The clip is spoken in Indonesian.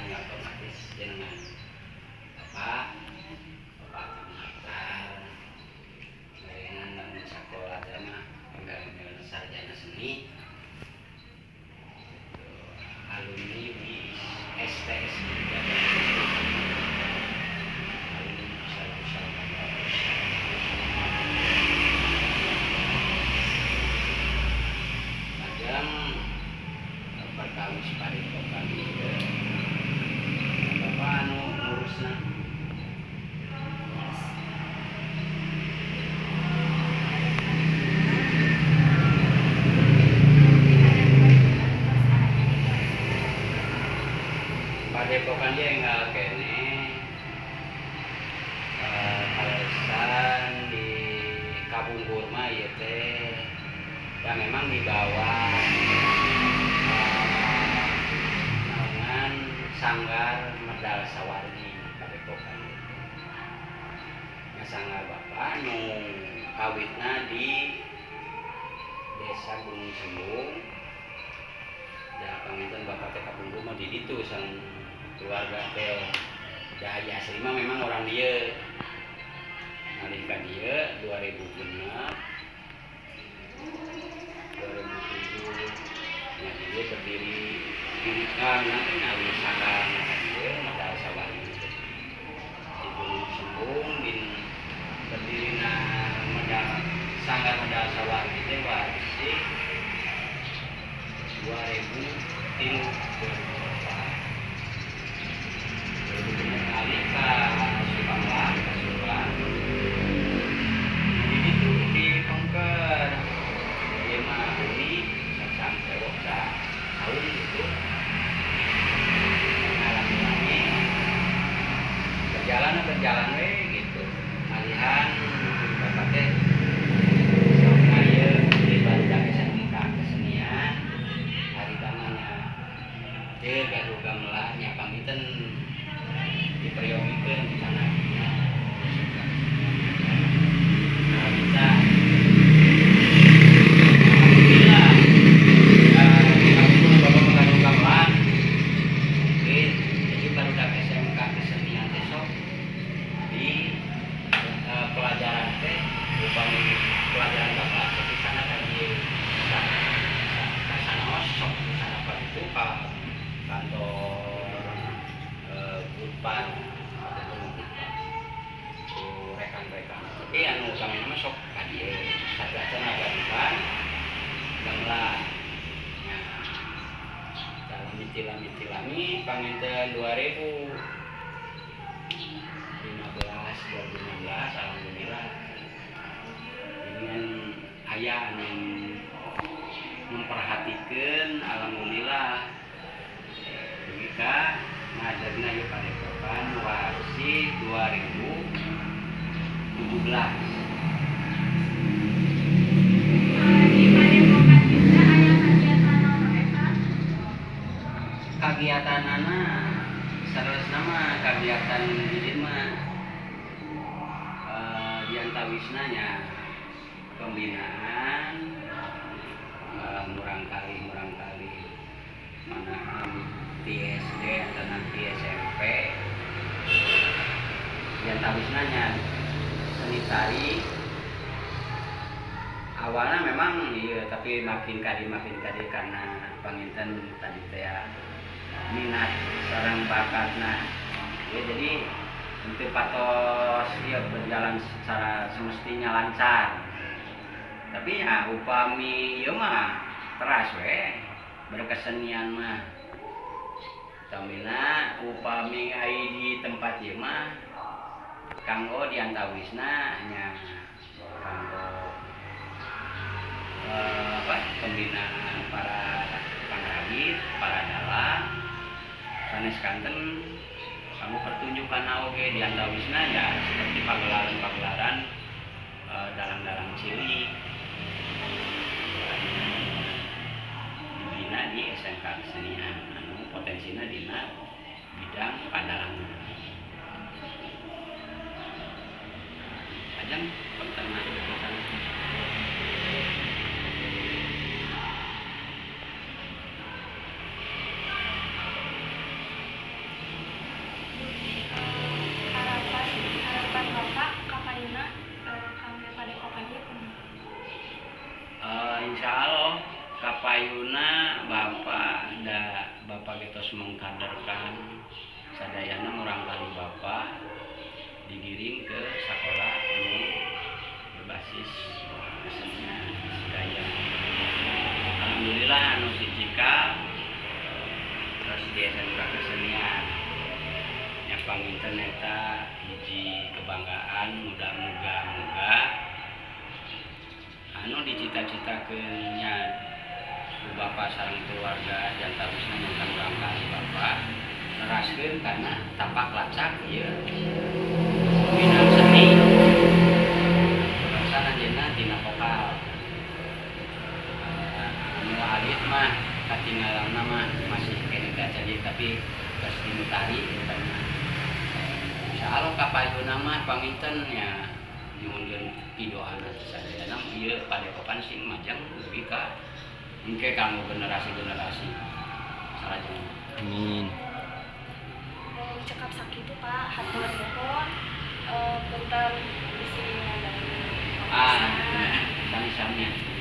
yang otomatis dengan bapak pengantar dengan sekolah mah penggawean sarjana seni alumni di STS perkawis padepokan ieu bapak anu ngurusna padepokan dia enggak kene alasan di Kabungkur mah ieu teh ya memang di bawah Sanggar Medal Sawargi padepokan. Sanggar bapak nu kawitna di Desa Gunung Sembung. Da panginten bapak teh kabungkur mah di ditu sang keluarga teh. Da aya asli mah memang orang dieu. Nalika dieu 2006 2007 nya dieu berdiri dirikan nanti nabi sanggar dia Medal Sawargi di Gunung Sembung din berdiri medal Sanggar Medal Sawargi teh warisi 2003 kali ka Subang jadi itu di Pengker dia mah uni sampai waktu tahun itu berjalan gitu alihan bapak teh sok aya di barudak SMK kesenian hari tangannya teh gaduh gamelan nya pamiten diperyoikeun di sana bisa alhamdulillah bapak gaduh gamelan jadi barudak SMK kesenian teh sok di pelajaran teh upami pelajaran bapak di sana kan di sana osok di sana apa itu pak kantor Budpan itu rekan-rekan tapi anu kami nama sok kadi sajajan agadukan gamelan nah dalam mitilah-mitilami panginten 2016 alhamdulillah dengan ayah yang memperhatikan alhamdulillah jika ngajarnya yuk padepokan warsi 2017 kegiatan anak terus nama kegiatan di mah diantawisnanya pembinaan murang kali mana di SD atau nanti SMP diantawisnanya seni tari awalnya memang iya tapi makin kali karena panginten tadi teh minat sareng bakatna ya jadi untuk patos dia berjalan secara semestinya lancar tapi ya upami ya mah teras we berkesenian mah tamina upami ai di tempat ieu mah kanggo diantawisna nya kanggo pembinaan para pangrajin para dalang sanes kanten kamu pertunjukan oge di antawisna ya seperti pagelaran dalang-dalang cilik dibina di SMK Kesenian anu potensina dina bidang padalangan ajang peternakan terus mengkaderkan sadayana orang kali Bapak digiring ke sekolah anu berbasis kesenian budaya. Alhamdulillah anu si Cika terus di SMK kesenian nya panginten eta hiji kebanggaan muga-muga anu dicita-citakeun nya ku Bapak sareng keluarga jantarusna nyangkan urang kali Bapak neraskeun karena tapak lacak ieu bidang seni laksana jenna tina vokal anu alit mah katinggalanna mah masih kene jadi tapi geus dimutari katanya insyaallah kapayuna mah panginten nya nyuhunkeun pidoana sadayana ieu padepokan sing majang dugi ka engke kanggo generasi-generasi salajengna. Amin. Cekap sakitu Pak, hatur nuhun. Punten bisi ngadain Sami-sami.